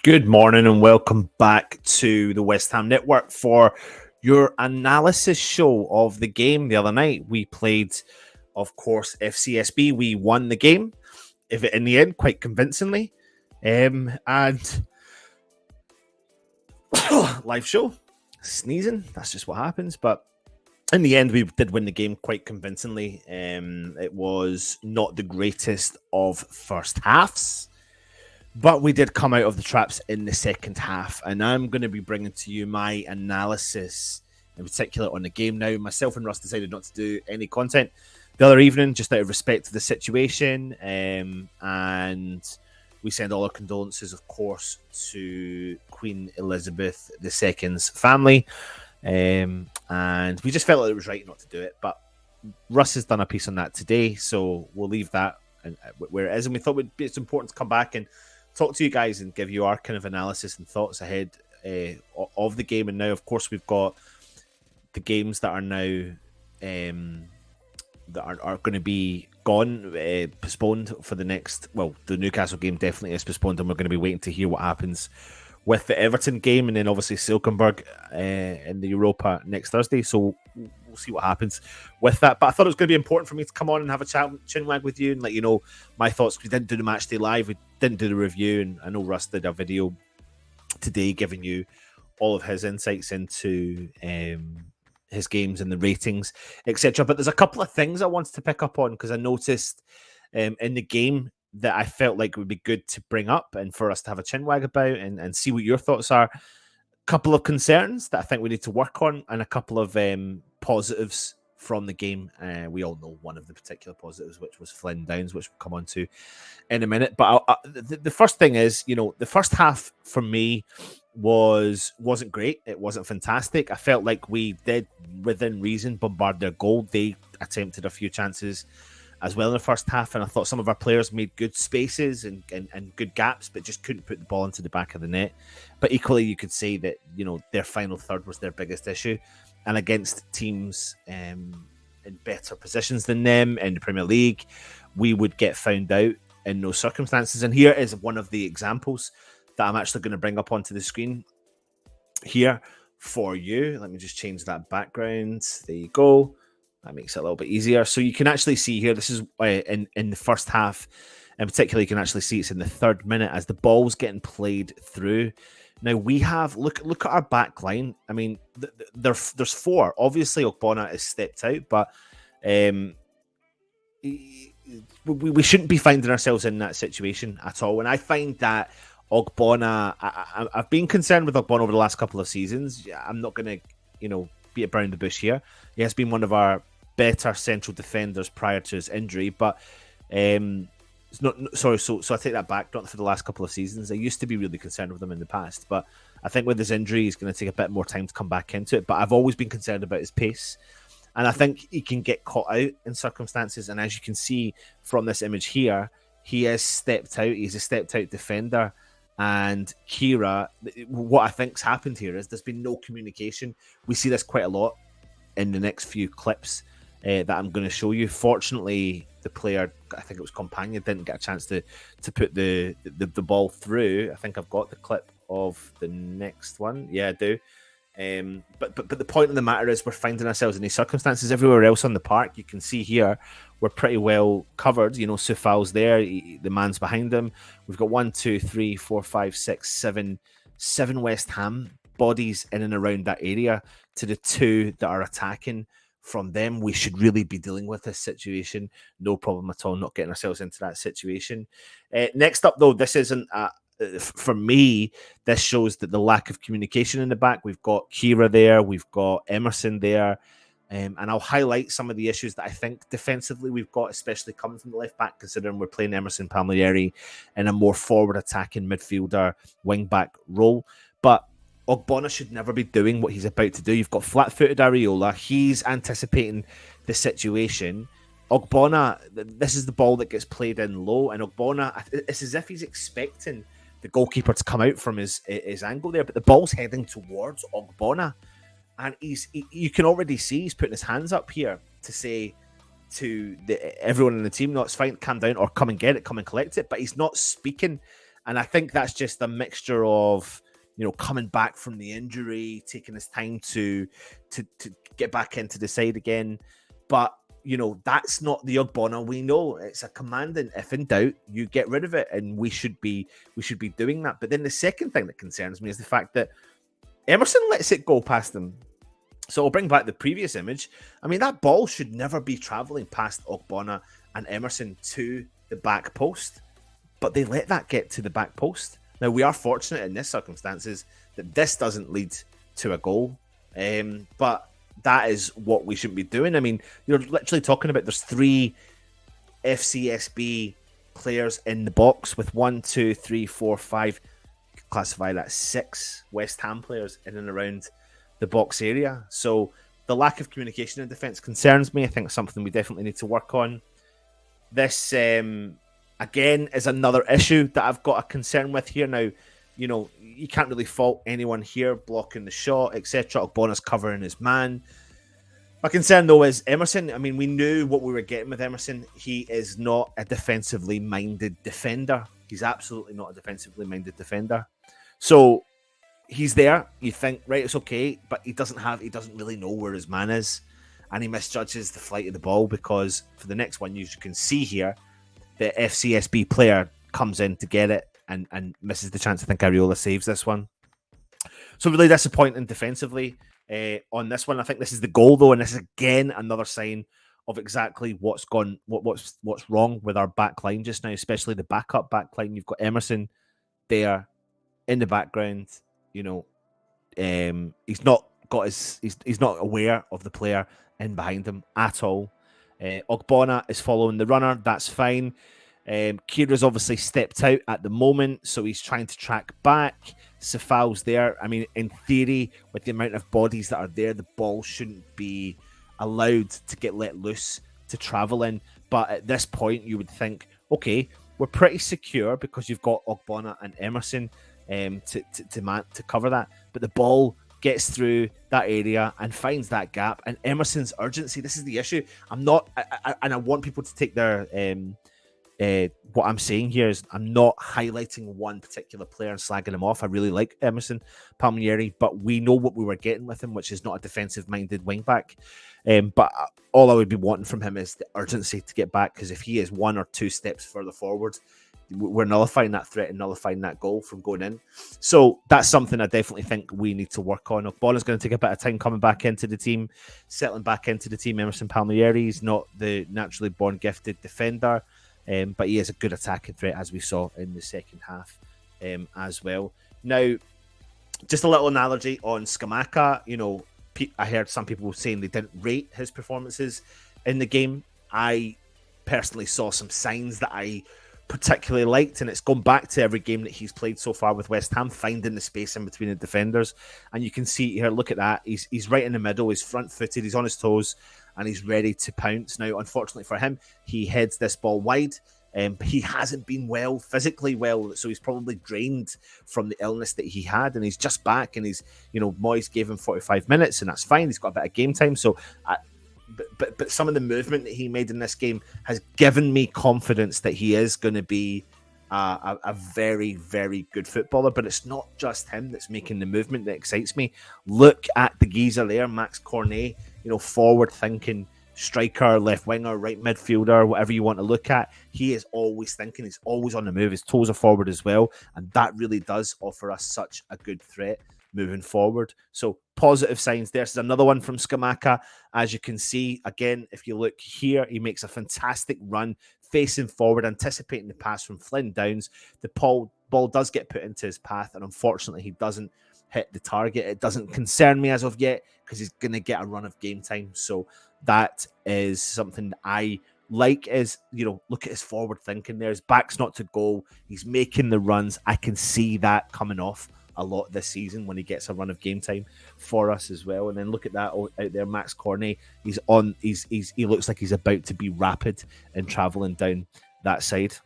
Good morning and welcome back to the West Ham Network for your analysis show of the game the other night. We played, of course, Fcsb. We won the game, if in the end, quite convincingly. And live show, sneezing, that's just what happens. But in the end, we did win the game quite convincingly. It was not the greatest of first halves, but we did come out of the traps in the second half, and I'm going to be bringing to you my analysis, in particular on the game now. Myself and Russ decided not to do any content the other evening, just out of respect to the situation, and we send all our condolences, of course, to Queen Elizabeth II's family, and we just felt like it was right not to do it, but Russ has done a piece on that today, so we'll leave that where it is, and we thought it's important to come back and talk to you guys and give you our kind of analysis and thoughts ahead of the game. And now, of course, we've got the games that are now that are going to be gone, postponed for the next. Well, the Newcastle game definitely is postponed, and we're going to be waiting to hear what happens with the Everton game, and then obviously Silkenberg in the Europa next Thursday. So we'll see what happens with that. But I thought it was going to be important for me to come on and have a chinwag with you and let you know my thoughts. We didn't do the match day live, we didn't do the review, and I know Russ did a video today giving you all of his insights into his games and the ratings, etc. But there's a couple of things I wanted to pick up on because I noticed in the game that I felt like it would be good to bring up and for us to have a chinwag about and see what your thoughts are. A couple of concerns that I think we need to work on, and a couple of positives from the game. We all know one of the particular positives, which was Flynn Downes, which we'll come on to in a minute. But the first thing is, the first half for me wasn't great. It wasn't fantastic. I felt like we did, within reason, bombard their goal. They attempted a few chances as well in the first half, and I thought some of our players made good spaces and good gaps, but just couldn't put the ball into the back of the net. But equally, you could say that their final third was their biggest issue, and against teams in better positions than them in the Premier League, we would get found out in those circumstances. And here is one of the examples that I'm actually going to bring up onto the screen here for you. Let me just change that background. There you go. That makes it a little bit easier. So you can actually see here, this is in the first half, and particularly you can actually see it's in the 3rd minute as the ball's getting played through. Now we have, look at our back line. I mean, there's 4. Obviously, Ogbonna has stepped out, but we shouldn't be finding ourselves in that situation at all. And I find that Ogbonna, I've been concerned with Ogbonna over the last couple of seasons. I'm not going to, beat around the bush here. He has been one of our better central defenders prior to his injury, but it's not. Sorry, so I take that back. Not for the last couple of seasons. I used to be really concerned with him in the past, but I think with his injury, he's going to take a bit more time to come back into it. But I've always been concerned about his pace, and I think he can get caught out in circumstances. And as you can see from this image here, he has stepped out. He's a stepped out defender. And Kira, what I think's happened here is there's been no communication. We see this quite a lot in the next few clips that I'm going to show you. Fortunately, the player, I think it was Compagna, didn't get a chance to put the ball through. I think I've got the clip of the next one. Yeah, I do. But the point of the matter is we're finding ourselves in these circumstances everywhere else on the park. You can see here we're pretty well covered. Soufal's there. The man's behind him. We've got 1, 2, 3, 4, 5, 6, 7 West Ham bodies in and around that area to the 2 that are attacking from them. We should really be dealing with this situation. No problem at all, not getting ourselves into that situation. Next up, though, this isn't for me, this shows that the lack of communication in the back. We've got Kira there, we've got Emerson there, and I'll highlight some of the issues that I think defensively we've got, especially coming from the left back, considering we're playing Emerson Palmieri in a more forward attacking midfielder wing back role. But Ogbonna should never be doing what he's about to do. You've got flat-footed Areola. He's anticipating the situation. Ogbonna, this is the ball that gets played in low, and Ogbonna, it's as if he's expecting the goalkeeper to come out from his angle there, but the ball's heading towards Ogbonna, and you can already see he's putting his hands up here to say to everyone in the team, no, it's fine, calm down, or come and get it, come and collect it, but he's not speaking And I think that's just a mixture of, coming back from the injury, taking his time to get back into the side again. But, that's not the Ogbonna we know. It's a command, and if in doubt, you get rid of it. And we should be doing that. But then the second thing that concerns me is the fact that Emerson lets it go past him. So I'll bring back the previous image. I mean, that ball should never be travelling past Ogbonna and Emerson to the back post. But they let that get to the back post. Now, we are fortunate in this circumstances that this doesn't lead to a goal. But that is what we shouldn't be doing. I mean, you're literally talking about there's 3 Fcsb players in the box with 1, 2, 3, 4, 5, classify that 6 West Ham players in and around the box area. So the lack of communication in defence concerns me. I think it's something we definitely need to work on. This, again, is another issue that I've got a concern with here. Now, you can't really fault anyone here blocking the shot, etc. Ogbonna's covering his man. My concern, though, is Emerson. I mean, we knew what we were getting with Emerson. He is not a defensively minded defender. He's absolutely not a defensively minded defender. So he's there. You think, right, it's okay, but he doesn't really know where his man is, and he misjudges the flight of the ball, because for the next one, you can see here, the Fcsb player comes in to get it and misses the chance. I think Areola saves this one. So really disappointing defensively on this one. I think this is the goal, though, and this is again another sign of exactly what's wrong with our back line just now, especially the backup back line. You've got Emerson there in the background. He's not aware of the player in behind him at all. Ogbonna is following the runner. That's fine. Kira's obviously stepped out at the moment, so he's trying to track back. Safal's there. I mean, in theory, with the amount of bodies that are there, the ball shouldn't be allowed to get let loose to travel in. But at this point, you would think, okay, we're pretty secure because you've got Ogbonna and Emerson to cover that. But the ball gets through that area and finds that gap. And Emerson's urgency, this is the issue. And I want people to take their... what I'm saying here is I'm not highlighting one particular player and slagging him off. I really like Emerson Palmieri, but we know what we were getting with him, which is not a defensive-minded wingback. But all I would be wanting from him is the urgency to get back, because if he is 1 or 2 steps further forward, we're nullifying that threat and nullifying that goal from going in. So that's something I definitely think we need to work on. Ogbonna's going to take a bit of time coming back into the team, settling back into the team. Emerson Palmieri is not the naturally born gifted defender. But he is a good attacking threat, as we saw in the second half as well. Now, just a little analogy on Scamacca. I heard some people saying they didn't rate his performances in the game. I personally saw some signs that I particularly liked, and it's gone back to every game that he's played so far with West Ham, finding the space in between the defenders. And you can see here, look at that. He's right in the middle. He's front-footed. He's on his toes. And he's ready to pounce. Now, unfortunately for him, he heads this ball wide. He hasn't been physically well, so he's probably drained from the illness that he had, and he's just back. And Moyes gave him 45 minutes, and that's fine. He's got a bit of game time. So, but some of the movement that he made in this game has given me confidence that he is going to be a very, very good footballer. But it's not just him that's making the movement that excites me. Look at the geezer there, Max Cornet. Forward-thinking striker, left winger, right midfielder, whatever you want to look at. He is always thinking. He's always on the move. His toes are forward as well. And that really does offer us such a good threat moving forward. So positive signs there. This is another one from Scamacca. As you can see, again, if you look here, he makes a fantastic run, facing forward, anticipating the pass from Flynn Downes. The ball does get put into his path, and unfortunately, he doesn't hit the target. It doesn't concern me as of yet, because he's going to get a run of game time. So that is something that I like, is, look at his forward thinking there. His back's not to goal. He's making the runs. I can see that coming off a lot this season when he gets a run of game time for us as well. And then look at that out there, Max Cornet. He looks like he's about to be rapid in traveling down that side.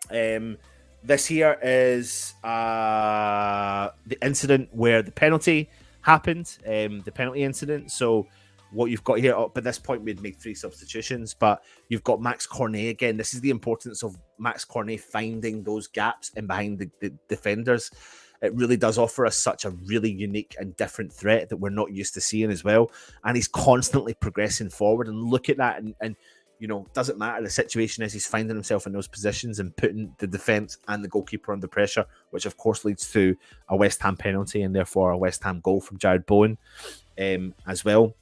This here is the incident where the penalty happened, the penalty incident. So what you've got here. Up at this point, we'd make 3 substitutions, but you've got Max Cornet again. This is the importance of Max Cornet finding those gaps in behind the defenders. It really does offer us such a really unique and different threat that we're not used to seeing as well. And he's constantly progressing forward. And look at that. And doesn't matter the situation is, he's finding himself in those positions and putting the defence and the goalkeeper under pressure, which of course leads to a West Ham penalty and therefore a West Ham goal from Jared Bowen as well.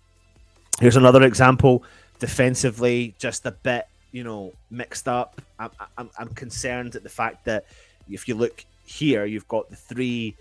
Here's another example. Defensively, just a bit, mixed up. I'm concerned at the fact that if you look here, you've got the three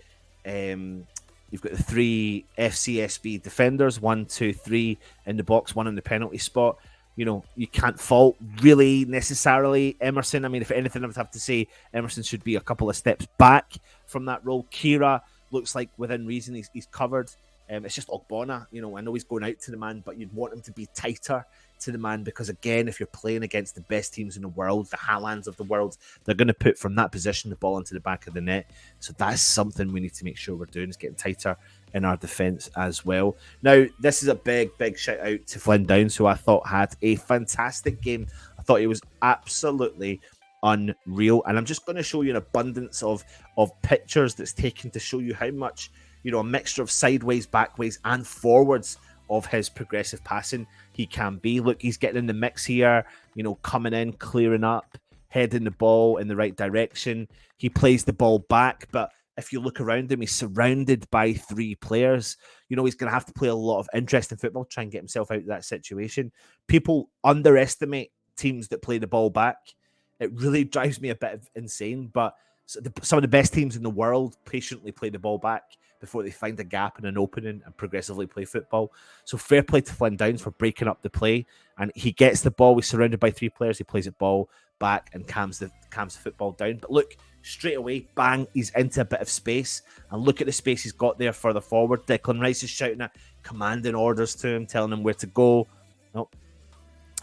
Fcsb defenders, 1, 2, 3 in the box, 1 in the penalty spot. You can't fault really necessarily Emerson. I mean, if anything, I would have to say Emerson should be a couple of steps back from that role. Kira looks like within reason he's covered. It's just Ogbonna. I know he's going out to the man, but you'd want him to be tighter to the man because, again, if you're playing against the best teams in the world, the Haalands of the world, they're going to put from that position the ball into the back of the net. So that's something we need to make sure we're doing, is getting tighter in our defence as well. Now, this is a big shout out to Flynn Downes, who I thought had a fantastic game. I thought he was absolutely unreal. And I'm just going to show you an abundance of pictures that's taken to show you how much, a mixture of sideways, backways, and forwards of his progressive passing he can be. Look, he's getting in the mix here, coming in, clearing up, heading the ball in the right direction. He plays the ball back, but if you look around him, he's surrounded by 3 players. He's going to have to play a lot of interesting football, try and get himself out of that situation. People underestimate teams that play the ball back. It really drives me a bit insane, but some of the best teams in the world patiently play the ball back before they find a gap and an opening and progressively play football. So fair play to Flynn Downes for breaking up the play. And he gets the ball. He's surrounded by 3 players. He plays the ball back and calms the football down. But look, straight away, bang, he's into a bit of space. And look at the space he's got there further forward. Declan Rice is shouting at, commanding orders to him, telling him where to go.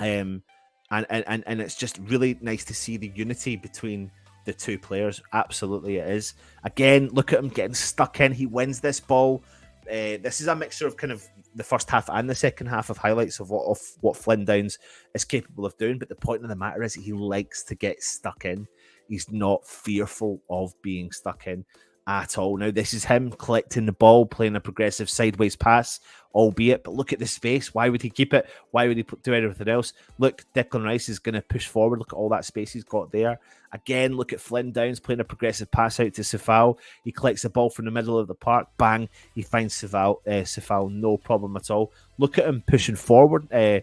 And it's just really nice to see the unity between the 2 players. Absolutely it is. Again, look at him getting stuck in. He wins this ball. This is a mixture of kind of the first half and the second half of highlights of what Flynn Downes is capable of doing. But the point of the matter is he likes to get stuck in. He's not fearful of being stuck in at all. Now, this is him collecting the ball, playing a progressive sideways pass, albeit, but look at the space. Why would he keep it? Why would he do anything else? Look, Declan Rice is going to push forward. Look at all that space he's got there. Again, look at Flynn Downes playing a progressive pass out to Sefao. He collects the ball from the middle of the park. Bang, he finds Sefao, no problem at all. Look at him pushing forward. In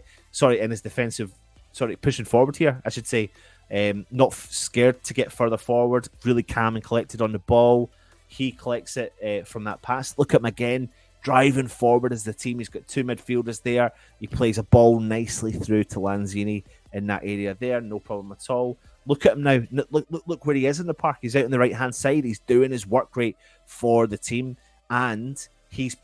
his defensive, pushing forward here, I should say. Not scared to get further forward. Really calm and collected on the ball. He collects it from that pass. Look at him again, driving forward as the team. He's got 2 midfielders there. He plays a ball nicely through to Lanzini in that area there. No problem at all. Look at him now. Look where he is in the park. He's out on the right-hand side. He's doing his work rate for the team. And he's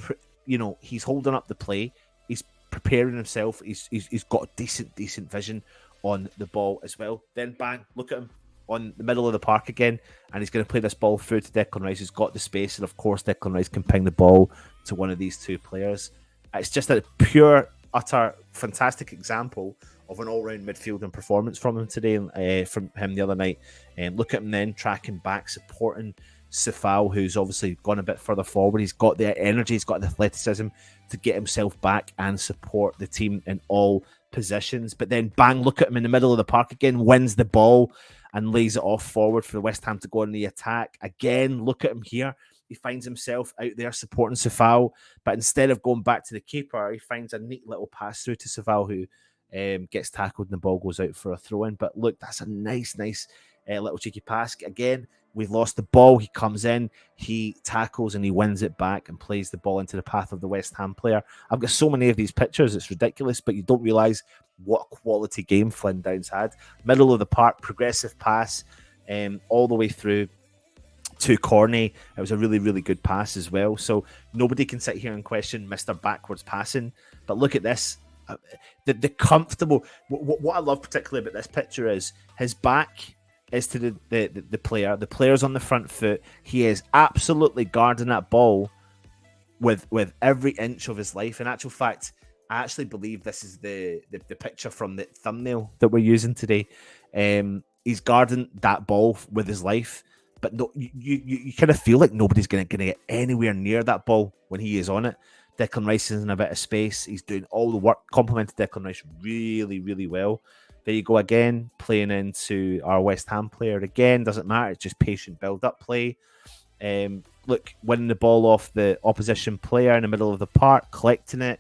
holding up the play. He's preparing himself. He's got a decent vision on the ball as well. Then bang, look at him on the middle of the park again, and he's going to play this ball through to Declan Rice, who's got the space, and of course Declan Rice can ping the ball to one of these 2 players. It's just a pure, utter, fantastic example of an all-round midfielding performance from him today, from him the other night. Look at him then tracking back, supporting Sefao, who's obviously gone a bit further forward. He's got the energy, he's got the athleticism to get himself back and support the team in all positions. But then bang, look at him in the middle of the park again, wins the ball and lays it off forward for the West Ham to go on the attack. Again, look at him here. He finds himself out there supporting Sefao, but instead of going back to the keeper, he finds a neat little pass through to Sefao, who gets tackled and the ball goes out for a throw-in. But look, that's a nice little cheeky pass. Again, we've lost the ball. He comes in, he tackles, and he wins it back and plays the ball into the path of the West Ham player. I've got so many of these pictures, it's ridiculous, but you don't realise what a quality game Flynn Downes had. Middle of the park, progressive pass, all the way through to Cornet. It was a really good pass as well. So nobody can sit here and question Mr. Backwards passing. But look at this. The comfortable... What I love particularly about this picture is his back is to the player. The player's on the front foot. He is absolutely guarding that ball with every inch of his life. In actual fact, I actually believe this is the picture from the thumbnail that we're using today. He's guarding that ball with his life, but no, you kind of feel like nobody's going to get anywhere near that ball when he is on it. Declan Rice is in a bit of space. He's doing all the work, complimented Declan Rice really, really well. There you go again, playing into our West Ham player again. Doesn't matter. It's just patient build-up play. Look, winning the ball off the opposition player in the middle of the park, collecting it,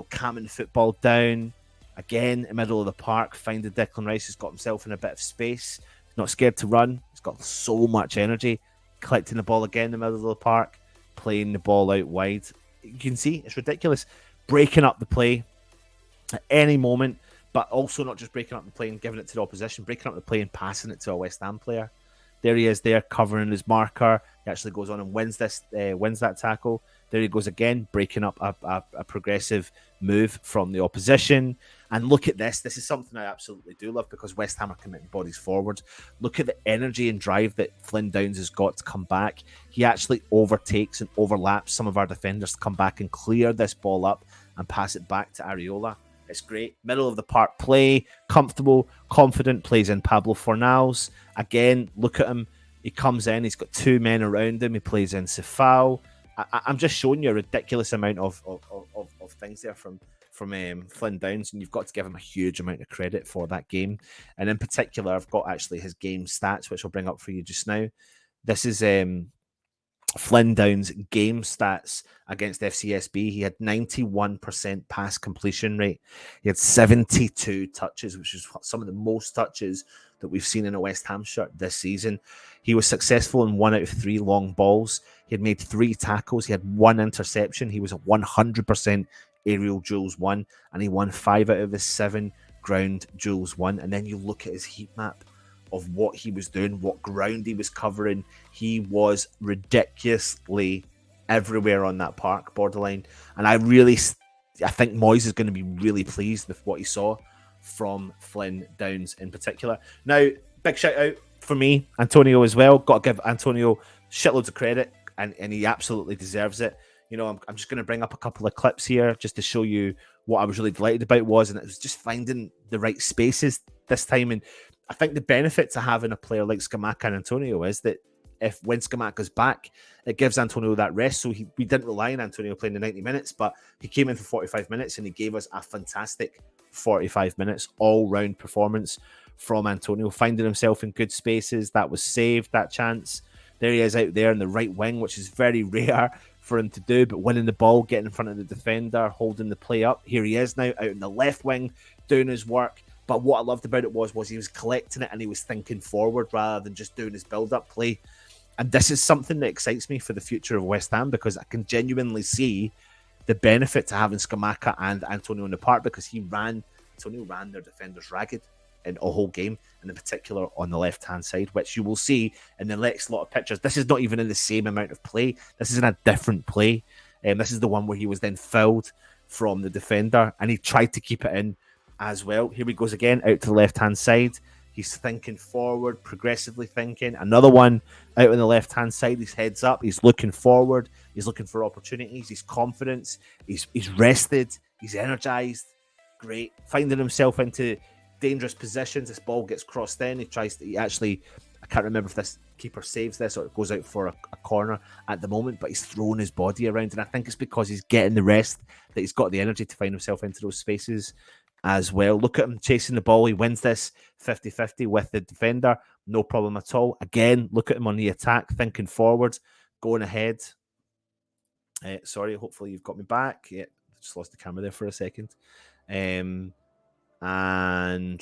calming the football down. Again, in the middle of the park, finding Declan Rice has got himself in a bit of space. He's not scared to run. He's got so much energy. Collecting the ball again in the middle of the park, playing the ball out wide. You can see it's ridiculous. Breaking up the play at any moment, but also not just breaking up the play and giving it to the opposition, breaking up the play and passing it to a West Ham player. There he is there, covering his marker. He actually goes on and wins that tackle. There he goes again, breaking up a progressive move from the opposition. And look at this. This is something I absolutely do love because West Ham are committing bodies forward. Look at the energy and drive that Flynn Downes has got to come back. He actually overtakes and overlaps some of our defenders to come back and clear this ball up and pass it back to Areola. It's great. Middle of the park play, comfortable, confident, plays in Pablo Fornals. Again, look at him. He comes in. He's got two men around him. He plays in Sefao. I'm just showing you a ridiculous amount of things there from Flynn Downes, and you've got to give him a huge amount of credit for that game. And in particular, I've got actually his game stats, which I'll bring up for you just now. This is Flynn Downes' game stats against Fcsb. He had 91% pass completion rate. He had 72 touches, which is some of the most touches that we've seen in a West Ham shirt this season. He was successful in 1 out of 3 long balls. He had made 3 tackles. He had 1 interception. He was a 100% aerial duels won, and he won 5 out of his 7 ground duels won. And then you look at his heat map of what he was doing, what ground he was covering. He was ridiculously everywhere on that park borderline. And I think Moyes is going to be really pleased with what he saw from Flynn Downes in particular. Now, big shout out for me, Antonio as well. Got to give Antonio shitloads of credit, and he absolutely deserves it. I'm just going to bring up a couple of clips here just to show you what I was really delighted about and it was just finding the right spaces this time. And I think the benefit to having a player like Scamacca and Antonio is that when Scamacca's back, it gives Antonio that rest. So we didn't rely on Antonio playing the 90 minutes, but he came in for 45 minutes and he gave us a fantastic 45 minutes all-round performance from Antonio, finding himself in good spaces. That was saved, that chance. There he is out there in the right wing, which is very rare for him to do, but winning the ball, getting in front of the defender, holding the play up. Here he is now out in the left wing, doing his work. But what I loved about it was he was collecting it and he was thinking forward rather than just doing his build-up play. And this is something that excites me for the future of West Ham because I can genuinely see the benefit to having Scamacca and Antonio in the park because Antonio ran their defenders ragged in a whole game, and in particular on the left-hand side, which you will see in the next lot of pictures. This is not even in the same amount of play. This is in a different play. This is the one where he was then fouled from the defender, and he tried to keep it in as well. Here he goes again, out to the left-hand side. He's thinking forward, progressively thinking. Another one out on the left-hand side. His head's up. He's looking forward. He's looking for opportunities. He's confident. He's rested. He's energized. Great. Finding himself into dangerous positions. This ball gets crossed in. I can't remember if this keeper saves this or it goes out for a corner at the moment, but he's throwing his body around. And I think it's because he's getting the rest that he's got the energy to find himself into those spaces as well. Look at him chasing the ball. He wins this 50-50 with the defender. No problem at all. Again, look at him on the attack, thinking forward, going ahead. Sorry, hopefully you've got me back. Yeah, just lost the camera there for a second. And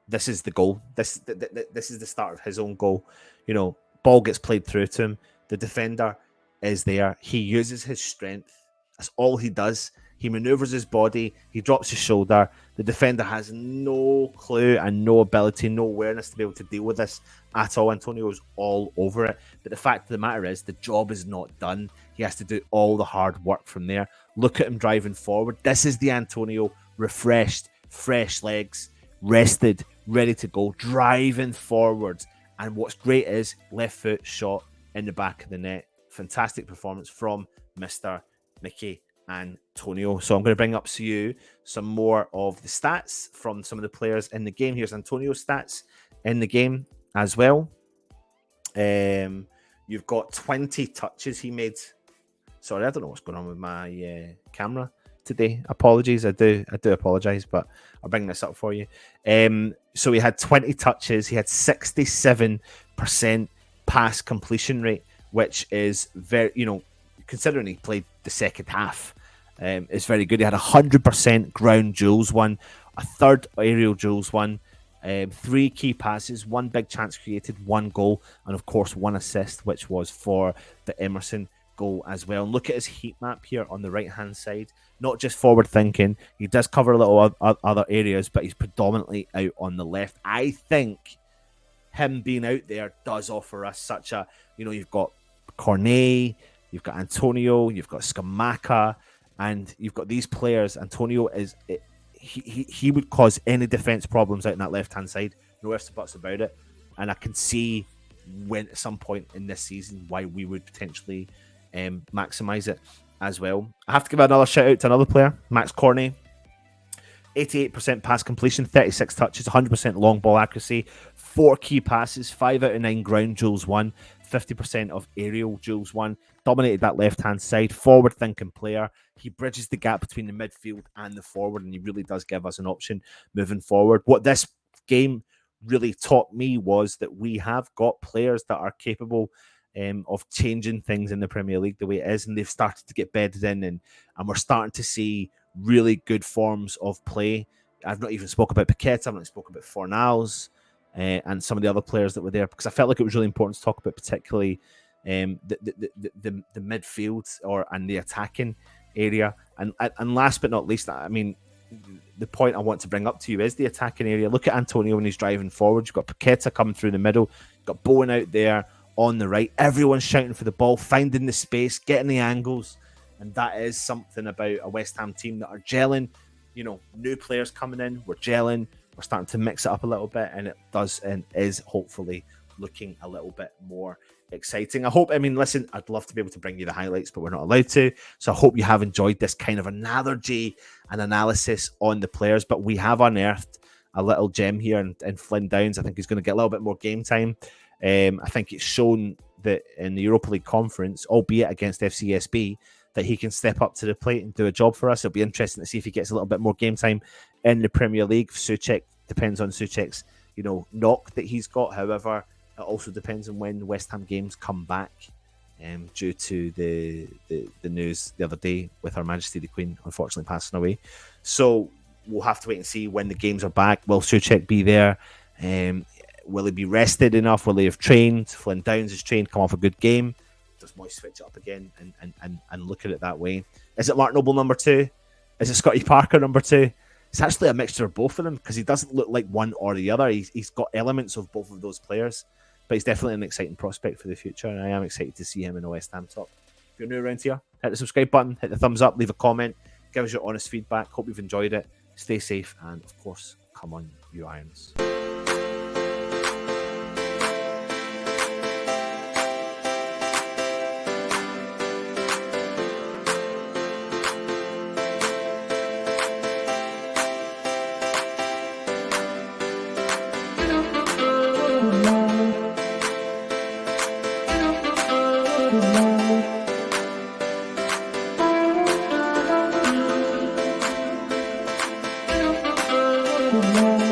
this is the goal. This is the start of his own goal. Ball gets played through to him. The defender is there. He uses his strength. That's all he does. He maneuvers his body. He drops his shoulder. The defender has no clue and no ability, no awareness to be able to deal with this at all. Antonio's all over it. But the fact of the matter is, the job is not done. He has to do all the hard work from there. Look at him driving forward. This is the Antonio, refreshed, fresh legs, rested, ready to go, driving forward. And what's great is left foot shot in the back of the net. Fantastic performance from Mr. Mickey Antonio. So I'm going to bring up to you some more of the stats from some of the players in the game. Here's Antonio's stats in the game as well. You've got 20 touches he made. Sorry, I don't know what's going on with my camera today. Apologies, I do apologize, but I'll bring this up for you. So he had 20 touches. He had 67% pass completion rate, which is very, considering he played the second half, it's very good. He had 100% ground duels won, a third aerial duels won, 3 key passes, 1 big chance created, 1 goal, and of course 1 assist, which was for the Emerson goal as well. And look at his heat map here on the right hand side. Not just forward thinking, he does cover a little other areas, but he's predominantly out on the left. I think him being out there does offer us such a, you've got Cornet, you've got Antonio, you've got Scamacca, and you've got these players. Antonio he would cause any defense problems out in that left hand side. No ifs or buts about it. And I can see when at some point in this season why we would potentially maximize it as well. I have to give another shout out to another player, Max Cornet. 88% pass completion, 36 touches, 100% long ball accuracy, 4 key passes, 5 out of 9 ground duels won, 50% of aerial duels won, dominated that left-hand side, forward-thinking player. He bridges the gap between the midfield and the forward, and he really does give us an option moving forward. What this game really taught me was that we have got players that are capable of changing things in the Premier League the way it is, and they've started to get bedded in, and we're starting to see really good forms of play. I've not even spoke about Paqueta, I've not spoken about Fornals and some of the other players that were there, because I felt like it was really important to talk about particularly the midfield and the attacking area. And last but not least, I mean, the point I want to bring up to you is the attacking area. Look at Antonio when he's driving forward. You've got Paqueta coming through the middle. You've got Bowen out there on the right. Everyone's shouting for the ball, finding the space, getting the angles. And that is something about a West Ham team that are gelling. New players coming in. We're gelling. We're starting to mix it up a little bit. And it does and is hopefully looking a little bit more exciting. Listen, I'd love to be able to bring you the highlights, but we're not allowed to. So I hope you have enjoyed this kind of analogy and analysis on the players. But we have unearthed a little gem here in Flynn Downes. I think he's going to get a little bit more game time. I think it's shown that in the Europa League conference, albeit against Fcsb, that he can step up to the plate and do a job for us. It'll be interesting to see if he gets a little bit more game time in the Premier League. Soucek depends on Soucek's, knock that he's got. However, it also depends on when West Ham games come back, due to the news the other day with Her Majesty the Queen unfortunately passing away. So we'll have to wait and see when the games are back. Will Soucek be there? Will he be rested enough? Will he have trained? Flynn Downes has trained, come off a good game. Does Moyes switch it up again and look at it that way? Is it Mark Noble number 2? Is it Scotty Parker number 2? It's actually a mixture of both of them, because he doesn't look like one or the other. He's got elements of both of those players, but he's definitely an exciting prospect for the future, and I am excited to see him in the West Ham top. If you're new around here, hit the subscribe button, hit the thumbs up, leave a comment, give us your honest feedback. Hope you've enjoyed it. Stay safe, and of course, come on, you Irons. Thank you.